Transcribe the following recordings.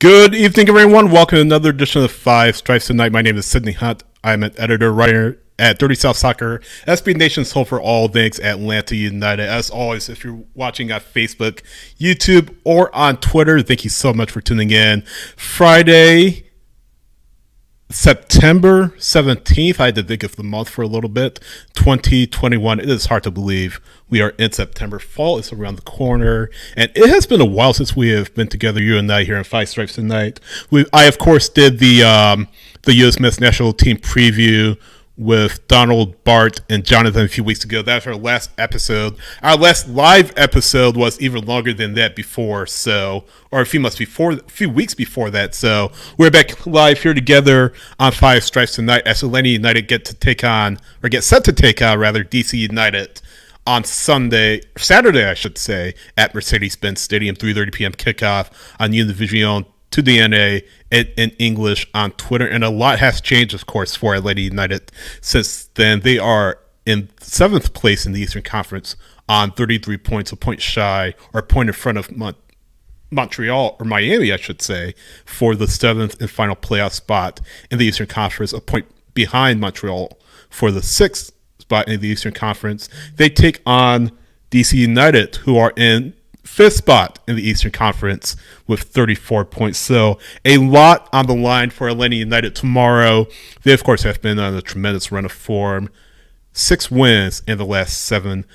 Good evening, everyone. Welcome to another edition of Five Stripes Tonight. My name is Sydney Hunt. I'm an editor-writer at Dirty South Soccer, SB Nation's home for all things Atlanta United. As always, if you're watching on Facebook, YouTube, or on Twitter, thank you so much for tuning in. Friday, September 17th, I had to think of the month for a little bit, 2021. It is hard to believe we are in September. Fall is around the corner, and it has been a while since we have been together, you and I, here in Five Stripes Tonight. I, of course, did the U.S. Men's National Team preview with Donald, Bart, and Jonathan a few weeks ago. That was our last episode. Our last live episode was even longer than that before, or a few weeks before that. So we're back live here together on Five Stripes Tonight as Atlanta United get set to take on, DC United on Saturday, I should say, at Mercedes-Benz Stadium, 3:30 p.m. kickoff on Univision to DNA in English on Twitter. And a lot has changed, of course, for Atlanta United since then. They are in 7th place in the Eastern Conference on 33 points, a point shy, or a point in front of Montreal, or Miami, I should say, for the 7th and final playoff spot in the Eastern Conference, a point behind Montreal for the 6th spot in the Eastern Conference. They take on DC United, who are in 5th spot in the Eastern Conference with 34 points. So a lot on the line for Atlanta United tomorrow. They, of course, have been on a tremendous run of form. 6 wins in the last 7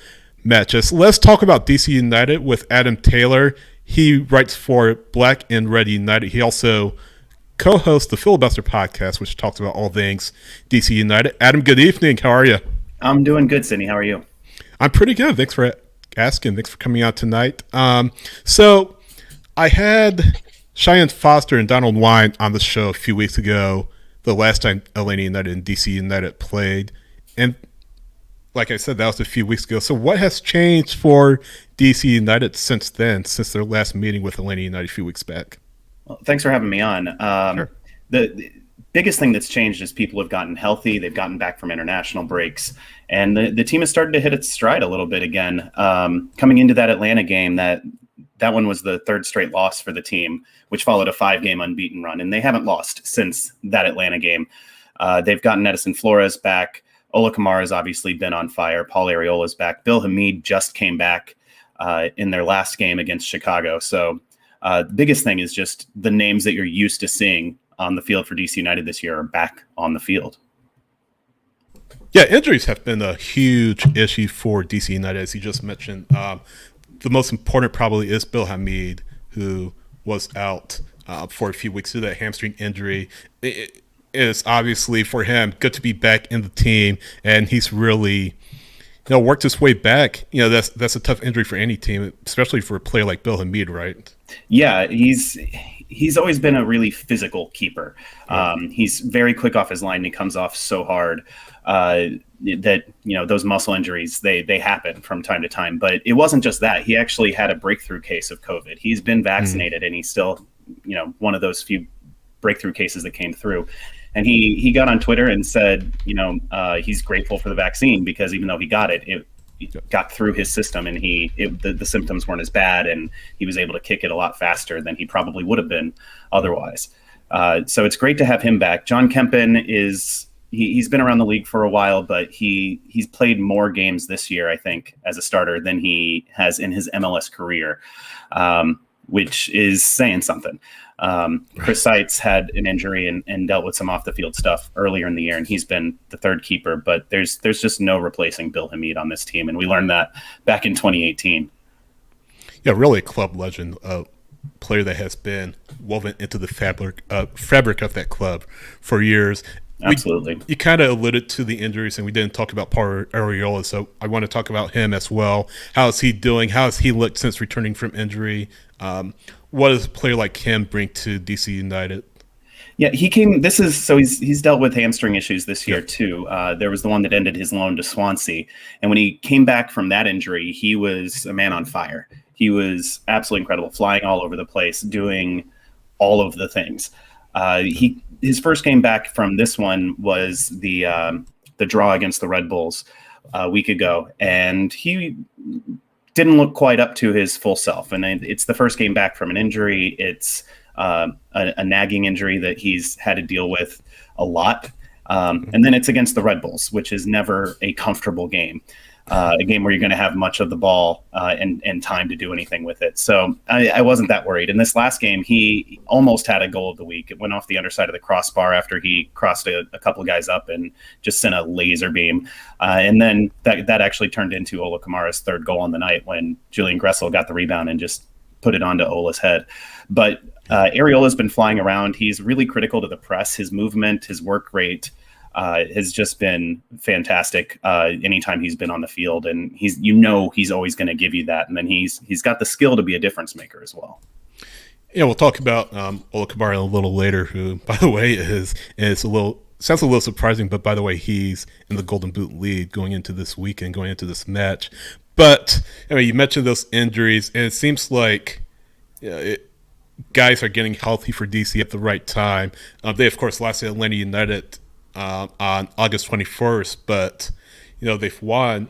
matches. Let's talk about DC United with Adam Taylor. He writes for Black and Red United. He also co-hosts the Filibuster podcast, which talks about all things DC United. Adam, good evening. How are you? I'm doing good, Sydney. How are you? I'm pretty good. Thanks for asking. Thanks for coming out tonight. So I had Cheyenne Foster and Donald Wine on the show a few weeks ago, the last time Atlanta United and DC United played. And like I said, that was a few weeks ago. So what has changed for DC United since then, since their last meeting with Atlanta United a few weeks back? Well, thanks for having me on. Sure. The biggest thing that's changed is people have gotten healthy. They've gotten back from international breaks. And the team has started to hit its stride a little bit again. Coming into that Atlanta game, that one was the 3rd straight loss for the team, which followed a 5-game unbeaten run. And they haven't lost since that Atlanta game. They've gotten Edison Flores back. Ola Kamara has obviously been on fire. Paul Arriola's back. Bill Hamid just came back in their last game against Chicago. So the biggest thing is just the names that you're used to seeing on the field for DC United this year are back on the field. Yeah, injuries have been a huge issue for DC United, as you just mentioned. The most important probably is Bill Hamid, who was out for a few weeks due to that hamstring injury. It is obviously for him good to be back in the team, and he's really worked his way back. That's a tough injury for any team, especially for a player like Bill Hamid, right? Yeah, he's always been a really physical keeper. He's very quick off his line, and he comes off so hard that those muscle injuries they happen from time to time. But it wasn't just that. He actually had a breakthrough case of COVID. He's been vaccinated, and he's still one of those few breakthrough cases that came through. And he got on Twitter and said, he's grateful for the vaccine because even though he got it got through his system, and the symptoms weren't as bad, and he was able to kick it a lot faster than he probably would have been otherwise. So it's great to have him back. John Kempen he's been around the league for a while, but he's played more games this year, I think, as a starter than he has in his MLS career, which is saying something. Chris Seitz had an injury and dealt with some off the field stuff earlier in the year, and he's been the 3rd keeper, but there's just no replacing Bill Hamid on this team. And we learned that back in 2018. Yeah, really a club legend, a player that has been woven into the fabric of that club for years. Absolutely. You kind of alluded to the injuries, and we didn't talk about Paul Arriola, so I want to talk about him as well. How is he doing? How has he looked since returning from injury? What does a player like him bring to DC United? Yeah, he's dealt with hamstring issues this year too. There was the one that ended his loan to Swansea, and when he came back from that injury, he was a man on fire. He was absolutely incredible, flying all over the place, doing all of the things. His first game back from this one was the draw against the Red Bulls a week ago, and he didn't look quite up to his full self. And it's the first game back from an injury. It's a nagging injury that he's had to deal with a lot. And then it's against the Red Bulls, which is never a comfortable game. A game where you're going to have much of the ball and time to do anything with it. So I wasn't that worried. In this last game, he almost had a goal of the week. It went off the underside of the crossbar after he crossed a couple of guys up and just sent a laser beam. And then that actually turned into Ola Kamara's third goal on the night when Julian Gressel got the rebound and just put it onto Ola's head. But Ariola's been flying around. He's really critical to the press. His movement, his work rate, has just been fantastic anytime he's been on the field, and he's always going to give you that. And then he's got the skill to be a difference maker as well. Yeah, we'll talk about Ola Kamara a little later, who, by the way, sounds a little surprising, but by the way, he's in the Golden Boot lead going into this weekend, going into this match. But you mentioned those injuries, and it seems like guys are getting healthy for DC at the right time. They, of course, lost to Atlanta United on August 21st, but they've won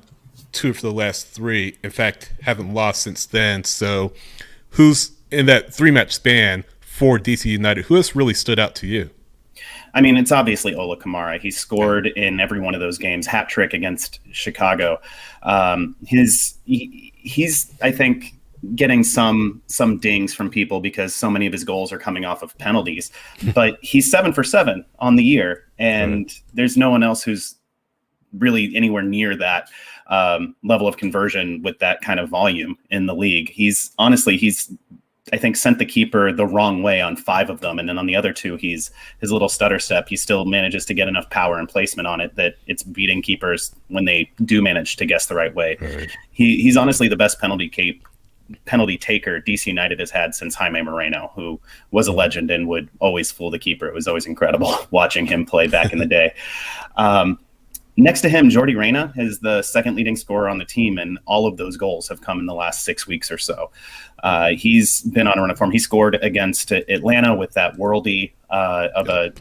2 of the last 3. In fact, haven't lost since then. So who's in that 3-match span for DC United, who has really stood out to you? I mean, it's obviously Ola Kamara. He scored in every one of those games, hat trick against Chicago. He's I think getting some dings from people because so many of his goals are coming off of penalties, but he's 7 for 7 on the year, and there's no one else who's really anywhere near that level of conversion with that kind of volume in the league. He's I think sent the keeper the wrong way on 5 of them, and then on the other 2, his little stutter step, he still manages to get enough power and placement on it that it's beating keepers when they do manage to guess the right way. Right. He's honestly the best penalty taker DC United has had since Jaime Moreno, who was a legend and would always fool the keeper. It was always incredible watching him play back in the day. Next to him, Jordi Reyna is the second leading scorer on the team, and all of those goals have come in the last 6 weeks or so. He's been on a run of form. He scored against Atlanta with that worldie of a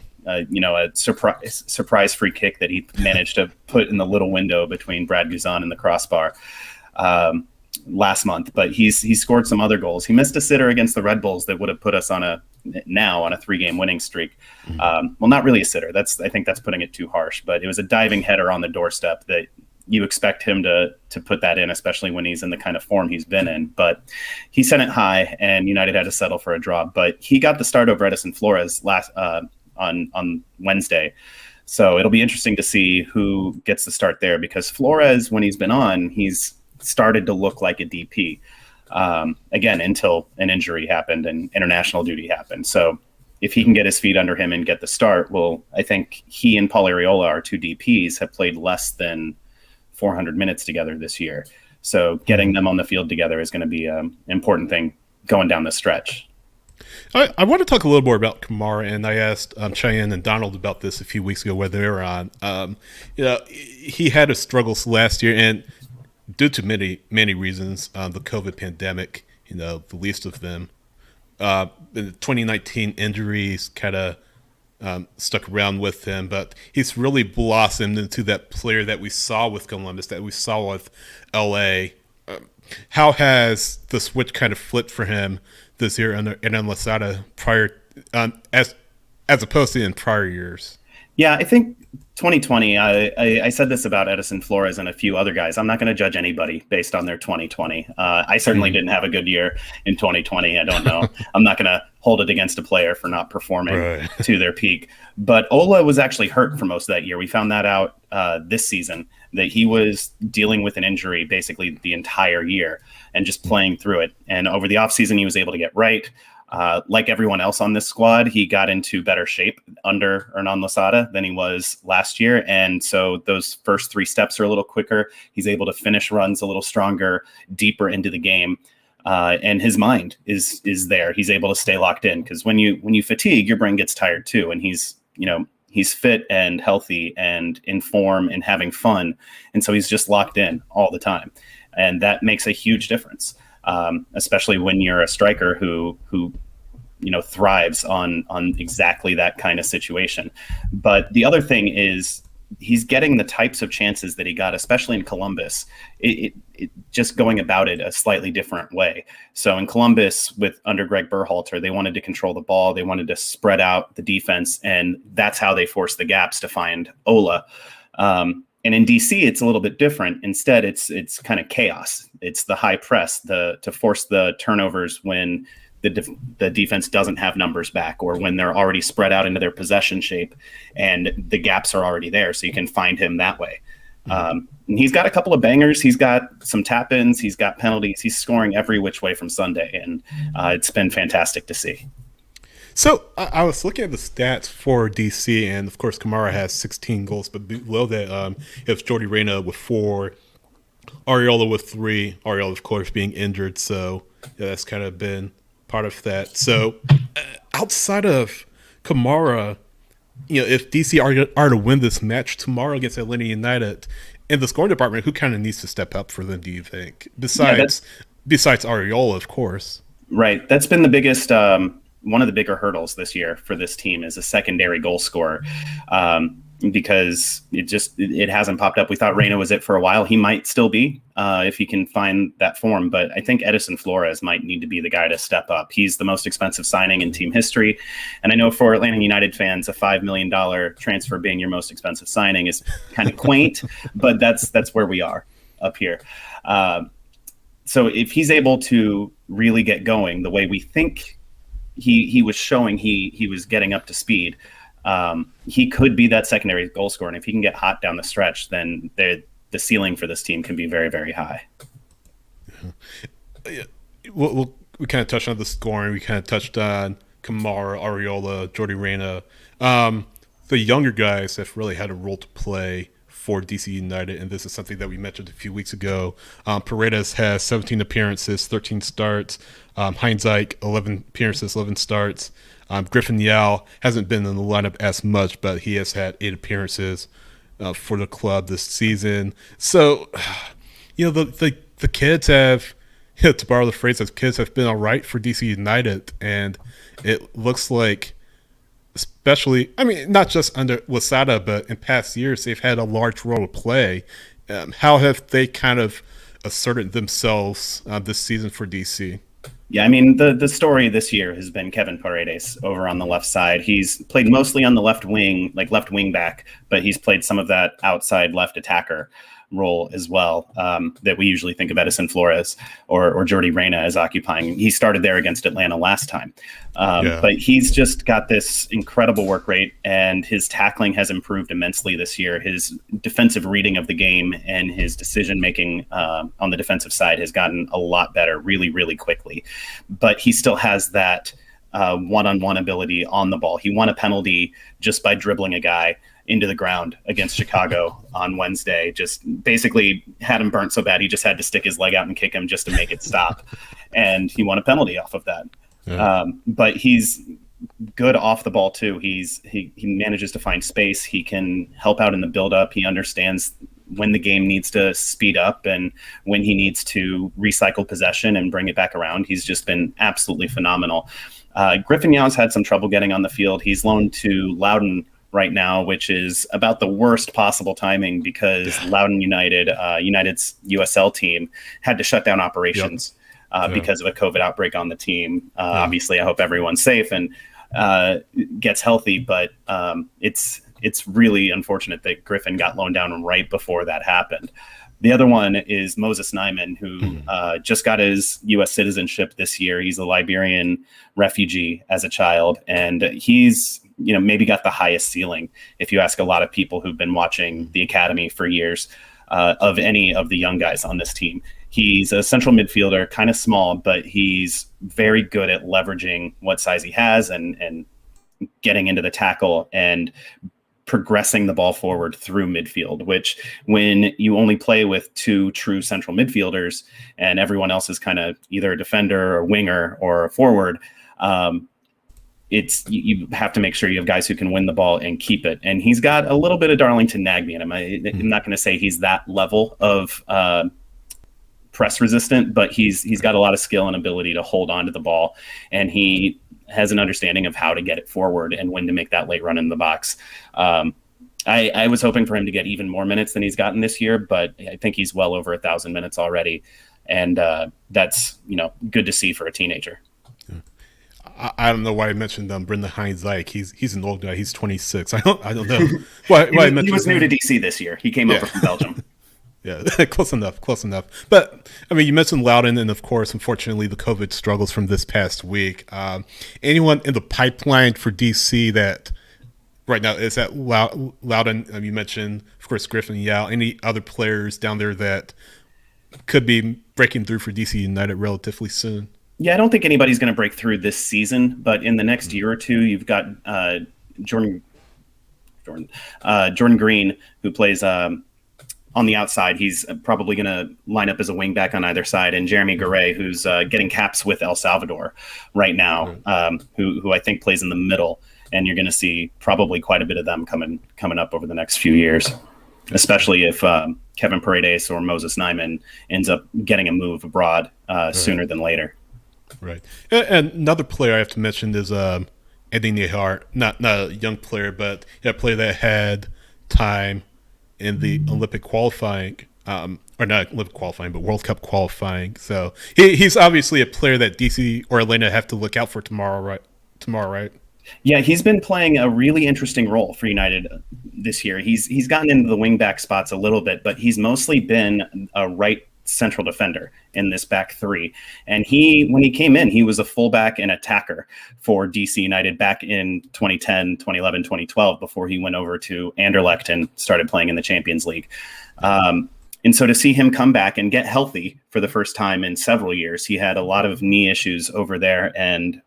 surprise free kick that he managed to put in the little window between Brad Guzan and the crossbar last month. But he's scored some other goals. He missed a sitter against the Red Bulls that would have put us on a 3-game winning streak. Well, not really a sitter. I think that's putting it too harsh, but it was a diving header on the doorstep that you expect him to put that in, especially when he's in the kind of form he's been in. But he sent it high, and United had to settle for a draw. But he got the start over Edison Flores on Wednesday. So it'll be interesting to see who gets the start there, because Flores, when he's been on, he's started to look like a DP. Again, until an injury happened and international duty happened. So if he can get his feet under him and get the start, well, I think he and Paul Arriola, our 2 DPs, have played less than 400 minutes together this year. So getting them on the field together is going to be an important thing going down the stretch. I want to talk a little more about Kamara, and I asked Cheyenne and Donald about this a few weeks ago where they were on. He had his struggles last year, and due to many reasons, the COVID pandemic, the least of them, the 2019 injuries kind of stuck around with him, but he's really blossomed into that player that we saw with Columbus, that we saw with LA. How has the switch kind of flipped for him this year in Losada as opposed to in prior years? Yeah, I think 2020, I said this about Edison Flores and a few other guys. I'm not going to judge anybody based on their 2020. I certainly didn't have a good year in 2020. I don't know. I'm not going to hold it against a player for not performing to their peak. But Ola was actually hurt for most of that year. We found that out this season, that he was dealing with an injury basically the entire year and just playing through it. And over the offseason, he was able to get right. Like everyone else on this squad, he got into better shape under Hernan Losada than he was last year. And so those first 3 steps are a little quicker. He's able to finish runs a little stronger, deeper into the game. And his mind is there. He's able to stay locked in, because when you fatigue, your brain gets tired too. And he's fit and healthy and in form and having fun. And so he's just locked in all the time. And that makes a huge difference. Especially when you're a striker who thrives on exactly that kind of situation. But the other thing is he's getting the types of chances that he got, especially in Columbus. It just going about it a slightly different way. So in Columbus, under Greg Berhalter, they wanted to control the ball, they wanted to spread out the defense, and that's how they forced the gaps to find Ola. And in DC, it's a little bit different. Instead, it's kind of chaos. It's the high press, to force the turnovers when the defense doesn't have numbers back, or when they're already spread out into their possession shape and the gaps are already there, so you can find him that way. And he's got a couple of bangers. He's got some tap-ins. He's got penalties. He's scoring every which way from Sunday, and it's been fantastic to see. So I was looking at the stats for DC, and of course Kamara has 16 goals, but below that, it's Jordy Reyna with 4, Arriola with 3. Arriola, of course, being injured, so yeah, that's kind of been part of that. So outside of Kamara, if DC are to win this match tomorrow against Atlanta United, in the scoring department, who kind of needs to step up for them, do you think? Besides Arriola, of course. Right. That's been the biggest one of the bigger hurdles this year for this team, is a secondary goal scorer, because it hasn't popped up. We thought Reyna was it for a while. He might still be if he can find that form, but I think Edison Flores might need to be the guy to step up. He's the most expensive signing in team history, and I know for Atlanta United fans, a $5 million transfer being your most expensive signing is kind of quaint, but that's where we are up here. So if he's able to really get going the way we think he was showing he was getting up to speed, he could be that secondary goal scorer. And if he can get hot down the stretch, then the ceiling for this team can be very, very high. Yeah. We kind of touched on the scoring. We kind of touched on Kamara, Arriola, Jordy Reyna. The younger guys have really had a role to play for DC United, and this is something that we mentioned a few weeks ago. Paredes has 17 appearances, 13 starts. Heinz Ike, 11 appearances, 11 starts. Griffin Yao hasn't been in the lineup as much, but he has had 8 appearances for the club this season. So, the kids have, to borrow the phrase, the kids have been all right for DC United, and it looks like, especially, not just under Losada, but in past years, they've had a large role to play. How have they kind of asserted themselves this season for DC? Yeah, the story this year has been Kevin Paredes over on the left side. He's played mostly on the left wing, like left wing back, but he's played some of that outside left attacker role as well, that we usually think of Edison Flores or Jordy Reyna as occupying. He started there against Atlanta last time. But he's just got this incredible work rate, and his tackling has improved immensely this year. His defensive reading of the game and his decision-making on the defensive side has gotten a lot better really, really quickly. But he still has that one-on-one ability on the ball. He won a penalty just by dribbling a guy into the ground against Chicago on Wednesday. Just basically had him burnt so bad he just had to stick his leg out and kick him just to make it stop. And he won a penalty off of that. Yeah. But he's good off the ball too. He manages to find space. He can help out in the build-up. He understands when the game needs to speed up and when he needs to recycle possession and bring it back around. He's just been absolutely phenomenal. Griffin Yao's had some trouble getting on the field. He's loaned to Loudoun right now, which is about the worst possible timing because Loudoun United, United's USL team, had to shut down operations because of a COVID outbreak on the team. Obviously, I hope everyone's safe and gets healthy, but it's really unfortunate that Griffin got loaned down right before that happened. The other one is Moses Nyman, who just got his U.S. citizenship this year. He's a Liberian refugee as a child, and he's maybe got the highest ceiling, if you ask a lot of people who've been watching the academy for years, of any of the young guys on this team. He's a central midfielder, kind of small, but he's very good at leveraging what size he has and getting into the tackle and progressing the ball forward through midfield, which when you only play with 2 true central midfielders and everyone else is kind of either a defender or winger or a forward, you have to make sure you have guys who can win the ball and keep it. And he's got a little bit of Darlington Nagbe in him. I'm not going to say he's that level of press resistant, but he's got a lot of skill and ability to hold on to the ball. And he has an understanding of how to get it forward and when to make that late run in the box. I was hoping for him to get even more minutes than he's gotten this year, but I think he's well over 1,000 minutes already, and that's good to see for a teenager. I don't know why I mentioned Brendan Hines-Ike. He's an old guy. He's 26. I don't know why I mentioned he was him. new to DC this year. He came over from Belgium. Yeah, close enough. But I mean, you mentioned Loudon, and of course, unfortunately, the COVID struggles from this past week. Anyone in the pipeline for DC that right now is that Loudon? You mentioned, of course, Griffin Yao. Any other players down there that could be breaking through for DC United relatively soon? Yeah, I don't think anybody's going to break through this season, but in the next year or two, you've got Jordan Green, who plays on the outside. He's probably going to line up as a wing back on either side, and Jeremy Garay, who's getting caps with El Salvador right now, who I think plays in the middle. And you're going to see probably quite a bit of them coming up over the next few years, especially if Kevin Paredes or Moses Nyman ends up getting a move abroad sooner than later. Right. And another player I have to mention is Andy Nehart, not a young player, but a player that had time in the Olympic qualifying, or not Olympic qualifying, but World Cup qualifying. So he's obviously a player that DC or Atlanta have to look out for tomorrow, right? Yeah, he's been playing a really interesting role for United this year. He's gotten into the wing-back spots a little bit, but he's mostly been a right central defender in this back three. And when he came in, he was a fullback and attacker for DC United back in 2010, 2011, 2012, before he went over to Anderlecht and started playing in the Champions League. And so to see him come back and get healthy for the first time in several years, he had a lot of knee issues over there and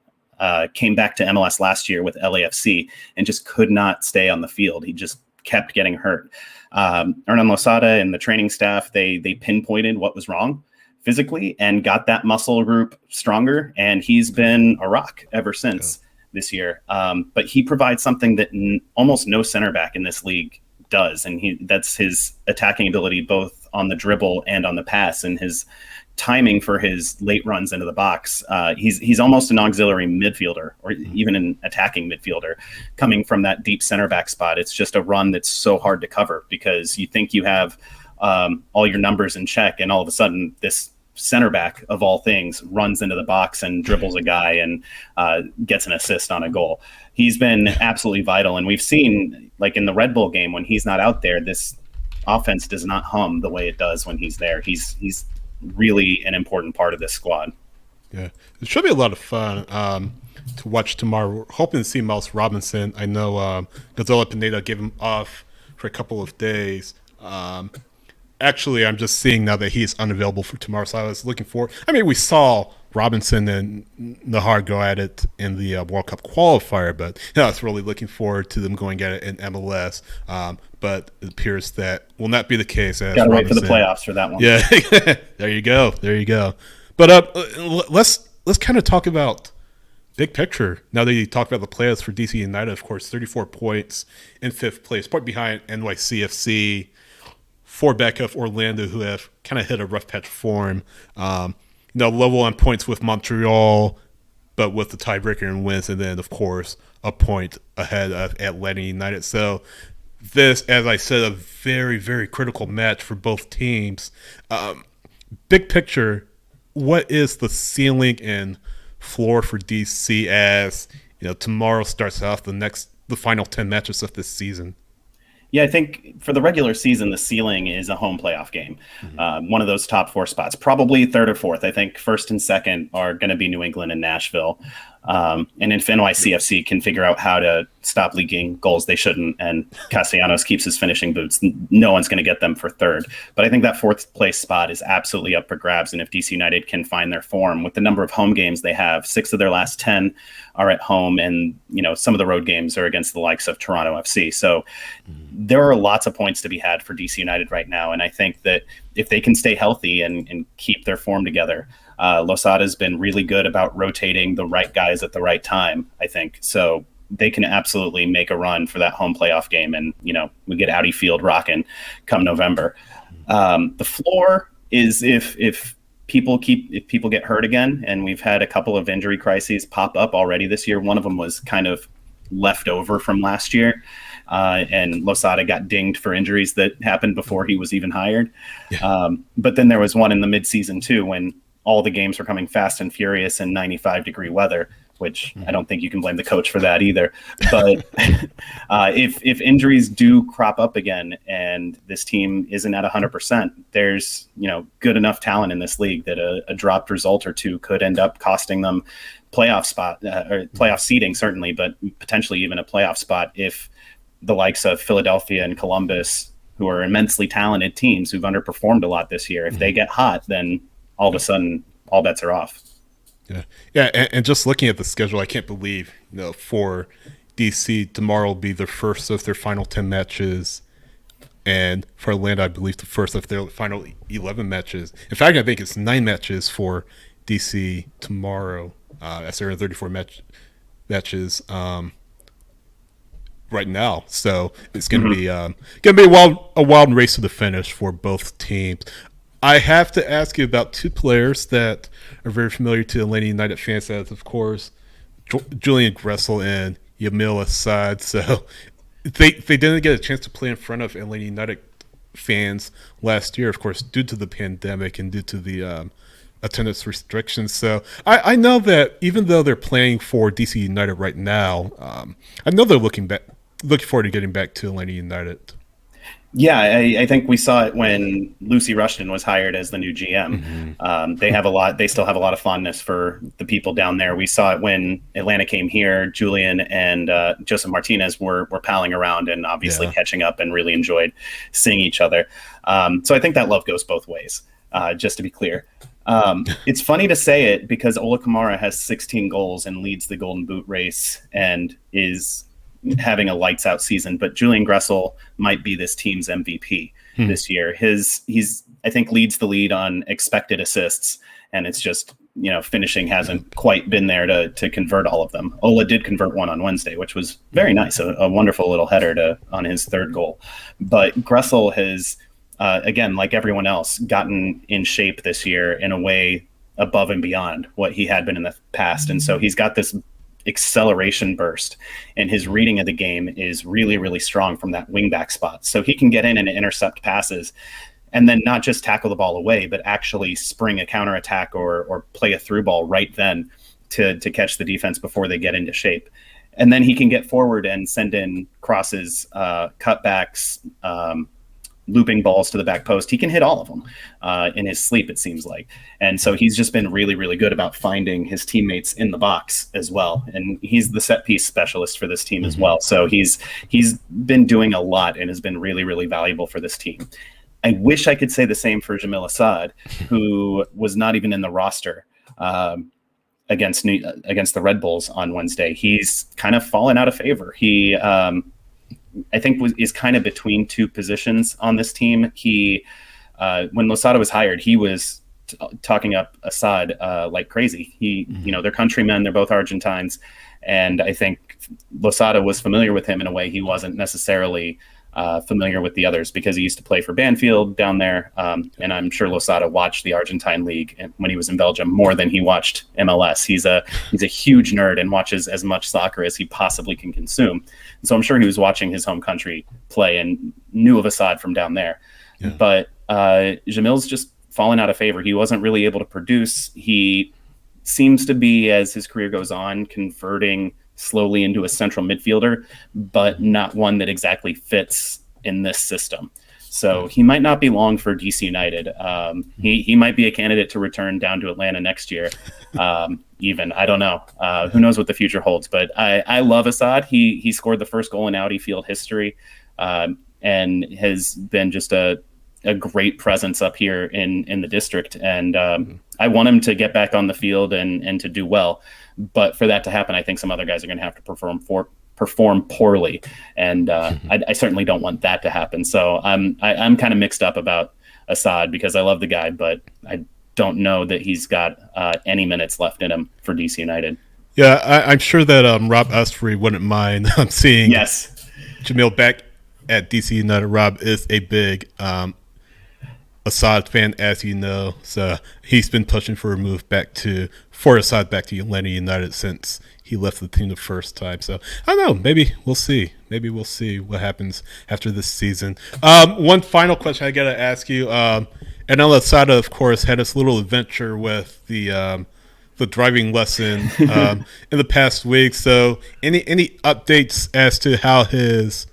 came back to MLS last year with LAFC and just could not stay on the field. He just kept getting hurt. Hernan Losada and the training staff, they pinpointed what was wrong physically and got that muscle group stronger. And he's been a rock ever since this year. But he provides something that almost no center back in this league does. And that's his attacking ability, both on the dribble and on the pass, and his timing for his late runs into the box. He's almost an auxiliary midfielder or even an attacking midfielder coming from that deep center back spot. It's just a run that's so hard to cover because you think you have all your numbers in check, and all of a sudden this center back of all things runs into the box and dribbles a guy and gets an assist on a goal. He's been absolutely vital, and we've seen, like in the Red Bull game, when he's not out there, this offense does not hum the way it does when he's there. He's really an important part of this squad. Yeah, it should be a lot of fun to watch tomorrow. We're hoping to see Miles Robinson. I know Gonzalo Pineda gave him off for a couple of days. Actually, I'm just seeing now that he's unavailable for tomorrow, so I was looking forward. I mean, we saw Robinson and Nahar go at it in the World Cup qualifier, but I was really looking forward to them going at it in MLS. But it appears that will not be the case. Got to wait for the playoffs for that one. Yeah, there you go. But let's kind of talk about big picture. Now that you talked about the playoffs for DC United, of course, 34 points in fifth place, point behind NYCFC, 4 back of Orlando, who have kind of hit a rough patch form. Level on points with Montreal, but with the tiebreaker and wins, and then, of course, a point ahead of Atlanta United. So this, as I said, a very, very critical match for both teams. Big picture, what is the ceiling and floor for DC as tomorrow starts off the final 10 matches of this season? Yeah, I think for the regular season, the ceiling is a home playoff game. One of those top 4 spots, probably third or fourth. I think first and second are going to be New England and Nashville. And if NYCFC can figure out how to stop leaking goals they shouldn't, and Castellanos keeps his finishing boots, no one's going to get them for third. But I think that fourth place spot is absolutely up for grabs. And if DC United can find their form with the number of home games they have, 6 of their last 10 are at home, and some of the road games are against the likes of Toronto FC. So there are lots of points to be had for DC United right now. And I think that if they can stay healthy and keep their form together, Losada's been really good about rotating the right guys at the right time, I think. So they can absolutely make a run for that home playoff game, and we get Audi Field rocking come November. The floor is if people get hurt again, and we've had a couple of injury crises pop up already this year. One of them was kind of left over from last year. And Losada got dinged for injuries that happened before he was even hired. Yeah. But then there was one in the midseason too, when all the games were coming fast and furious in 95-degree weather, which I don't think you can blame the coach for that either. But if injuries do crop up again and this team isn't at 100%, there's good enough talent in this league that a dropped result or two could end up costing them playoff spot or playoff seeding, certainly, but potentially even a playoff spot if the likes of Philadelphia and Columbus, who are immensely talented teams who've underperformed a lot this year, if they get hot, then all of a sudden all bets are off. Yeah, and just looking at the schedule, I can't believe for DC tomorrow will be the first of their final 10 matches, and for Atlanta, I believe the first of their final 11 matches. In fact, I think it's 9 matches for DC tomorrow, as they're in 34 matches right now. So it's going to be a wild race to the finish for both teams. I have to ask you about 2 players that are very familiar to Atlanta United fans. That's, of course, Julian Gressel and Yamil Asad. So they didn't get a chance to play in front of Atlanta United fans last year, of course, due to the pandemic and due to the attendance restrictions. So I know that even though they're playing for DC United right now, I know they're looking forward to getting back to Atlanta United. Yeah, I think we saw it when Lucy Rushton was hired as the new GM. They still have a lot of fondness for the people down there. We saw it when Atlanta came here. Julian and Joseph Martinez were palling around and obviously catching up, and really enjoyed seeing each other. So I think that love goes both ways, just to be clear. It's funny to say it because Ola Kamara has 16 goals and leads the Golden Boot race and is having a lights out season, but Julian Gressel might be this team's MVP this year. He's I think leads the lead on expected assists, and it's just finishing hasn't quite been there to convert all of them. Ola did convert one on Wednesday, which was very nice, a wonderful little header on his 3rd goal. But Gressel has again, like everyone else, gotten in shape this year in a way above and beyond what he had been in the past, and so he's got this acceleration burst, and his reading of the game is really, really strong from that wingback spot. So he can get in and intercept passes, and then not just tackle the ball away, but actually spring a counterattack or play a through ball right then to catch the defense before they get into shape. And then he can get forward and send in crosses, cutbacks, looping balls to the back post. He can hit all of them in his sleep, it seems like. And so he's just been really, really good about finding his teammates in the box as well. And he's the set piece specialist for this team as well. So he's been doing a lot and has been really, really valuable for this team. I wish I could say the same for Jamil Asad, who was not even in the roster against the Red Bulls on Wednesday. He's kind of fallen out of favor. He I think is kind of between 2 positions on this team. He, when Losada was hired, he was talking up Asad like crazy. They're countrymen, they're both Argentines, and I think Losada was familiar with him in a way he wasn't necessarily familiar with the others, because he used to play for Banfield down there, and I'm sure Losada watched the Argentine League when he was in Belgium more than he watched MLS. He's a huge nerd and watches as much soccer as he possibly can consume. And so I'm sure he was watching his home country play and knew of Asad from down there. Yeah. But Jamil's just fallen out of favor. He wasn't really able to produce. He seems to be, as his career goes on, converting slowly into a central midfielder, but not one that exactly fits in this system. So he might not be long for DC United. He might be a candidate to return down to Atlanta next year. Even, I don't know. Who knows what the future holds? But I love Asad. He scored the first goal in Audi field history, and has been just a great presence up here in the district. And I want him to get back on the field and to do well. But for that to happen, I think some other guys are going to have to perform poorly, and I certainly don't want that to happen. So I'm kind of mixed up about Asad, because I love the guy, but I don't know that he's got any minutes left in him for DC United. Yeah, I'm sure that Rob Ustry wouldn't mind seeing Jamil back at DC United. Rob is a big Asad fan, as you know, so he's been pushing for a move for Asad back to Atlanta United since he left the team the first time. So I don't know. Maybe we'll see. Maybe we'll see what happens after this season. One final question I got to ask you. And Lasada, of course, had this little adventure with the driving lesson in the past week. So any updates as to how his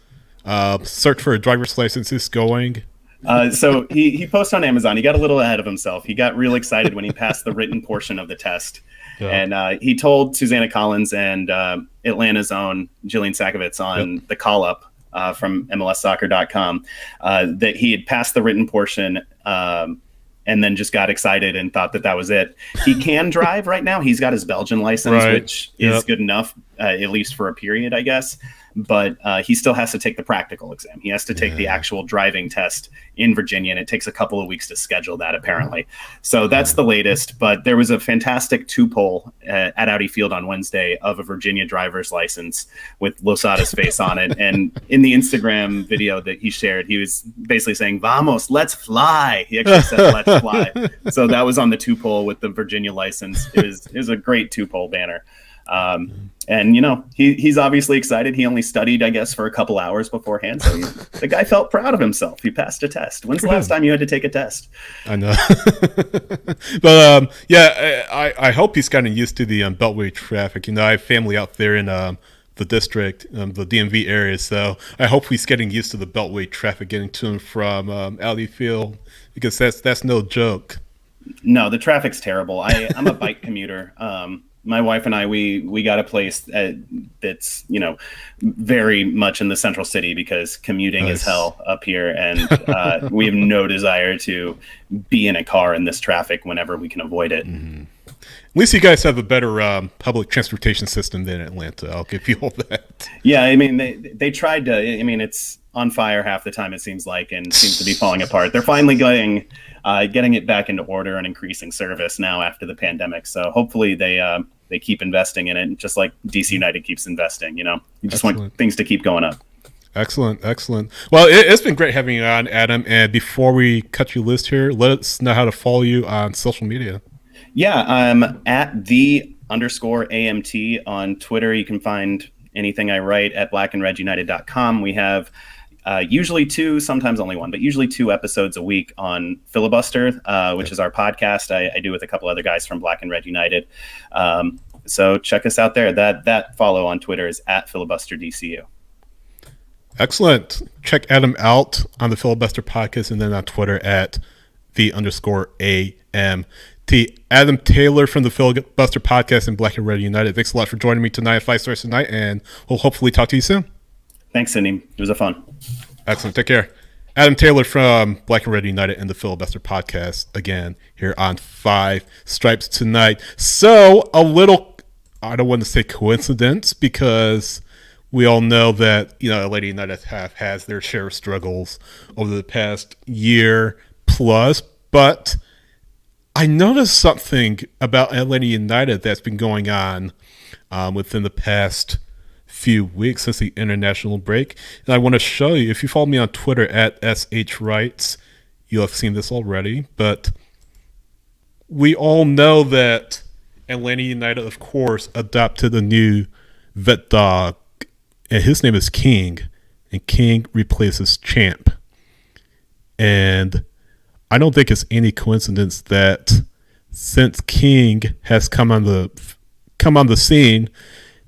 search for a driver's license is going? So he posted on Amazon. He got a little ahead of himself. He got real excited when he passed the written portion of the test. Yeah. And he told Susanna Collins and Atlanta's own Jillian Sakovitz on the call up from MLSsoccer.com that he had passed the written portion and then just got excited and thought that was it. He can drive right now. He's got his Belgian license, which is good enough, at least for a period, I guess. But he still has to take the practical exam. He has to take the actual driving test in Virginia, and it takes a couple of weeks to schedule that, apparently. So that's the latest. But there was a fantastic two-poll at Audi Field on Wednesday of a Virginia driver's license with Losada's face on it. And in the Instagram video that he shared, he was basically saying, "Vamos, let's fly." He actually said, "Let's fly." So that was on the two-poll with the Virginia license. It was a great two-poll banner. And he's obviously excited. He only studied, I guess, for a couple hours beforehand. So the guy felt proud of himself. He passed a test. When's the last time you had to take a test? I know. But I hope he's gotten used to the Beltway traffic. I have family out there in the district, the DMV area. So I hope he's getting used to the Beltway traffic getting to and from Audi Field, because that's no joke. No, the traffic's terrible. I'm a bike commuter. My wife and I, we got a place that's, very much in the central city because commuting is hell up here. And we have no desire to be in a car in this traffic whenever we can avoid it. Mm-hmm. At least you guys have a better public transportation system than Atlanta. I'll give you all that. Yeah, I mean, they tried to, it's on fire half the time, it seems like, and seems to be falling apart. They're finally getting it back into order and increasing service now after the pandemic. So hopefully they keep investing in it, just like DC United keeps investing. You just want things to keep going up. Excellent. Well, it's been great having you on, Adam. And before we cut you loose here, let us know how to follow you on social media. Yeah, I'm at _AMT on Twitter. You can find anything I write at blackandredunited.com. We have usually 2, sometimes only 1, but usually 2 episodes a week on Filibuster, which is our podcast I do with a couple other guys from Black and Red United. So check us out there. That follow on Twitter is at FilibusterDCU. Excellent. Check Adam out on the Filibuster podcast and then on Twitter at _AMT. Adam Taylor from the Filibuster podcast and Black and Red United. Thanks a lot for joining me tonight at 5 Stars Tonight, and we'll hopefully talk to you soon. Thanks, Cindy. It was a fun. Excellent. Take care. Adam Taylor from Black and Red United and the Filibuster podcast again here on 5 Stripes Tonight. So a little, I don't want to say coincidence, because we all know that Atlanta United has their share of struggles over the past year plus, but I noticed something about Atlanta United that's been going on within the past few weeks since the international break, and I want to show you. If you follow me on Twitter at SHWrites, you'll have seen this already, but we all know that Atlanta United, of course, adopted a new vet dog, and his name is King, and King replaces Champ. And I don't think it's any coincidence that since King has come on the scene,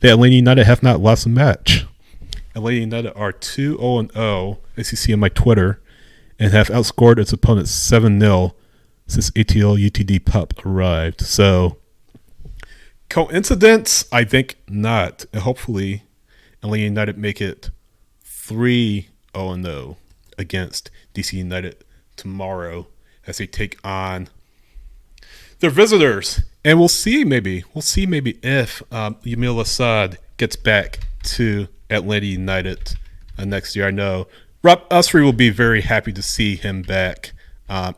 that Atlanta United have not lost a match. Atlanta United are 2-0-0, as you see on my Twitter, and have outscored its opponents 7-0 since ATL UTD Pup arrived. So, coincidence? I think not. And hopefully, Atlanta United make it 3-0-0 against DC United tomorrow as they take on their visitors. And we'll see maybe if Yamil Assad gets back to Atlanta United next year. I know Rob Usry will be very happy to see him back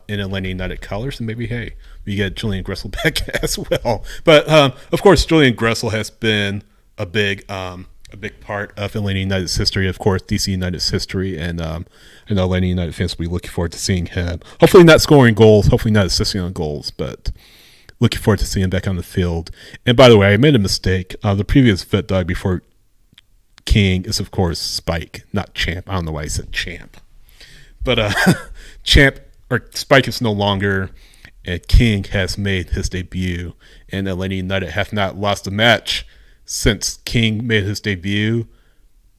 in Atlanta United colors, and maybe, hey, we get Julian Gressel back as well. But of course, Julian Gressel has been a big part of Atlanta United's history, of course, DC United's history, and Atlanta United fans will be looking forward to seeing him. Hopefully not scoring goals, hopefully not assisting on goals, but Looking forward to seeing him back on the field. And by the way, I made a mistake. The previous vet dog before King is, of course, Spike, not Champ. I don't know why I said Champ. But Champ, or Spike is no longer, and King has made his debut. And Atlanta United have not lost a match since King made his debut.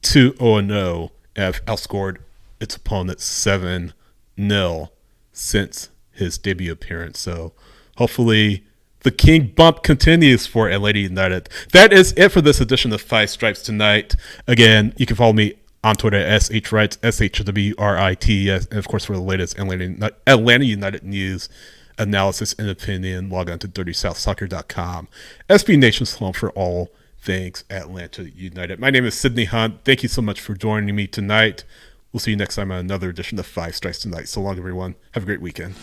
2-0-0 have outscored its opponent 7-0 since his debut appearance. So hopefully the King bump continues for Atlanta United. That is it for this edition of Five Stripes tonight. Again, you can follow me on Twitter at SHWrites, SHWRITES, and of course for the latest Atlanta United news, analysis, and opinion, log on to DirtySouthSoccer.com. SB Nation's home for all things Atlanta United. My name is Sydney Hunt. Thank you so much for joining me tonight. We'll see you next time on another edition of Five Strikes Tonight. So long, everyone. Have a great weekend.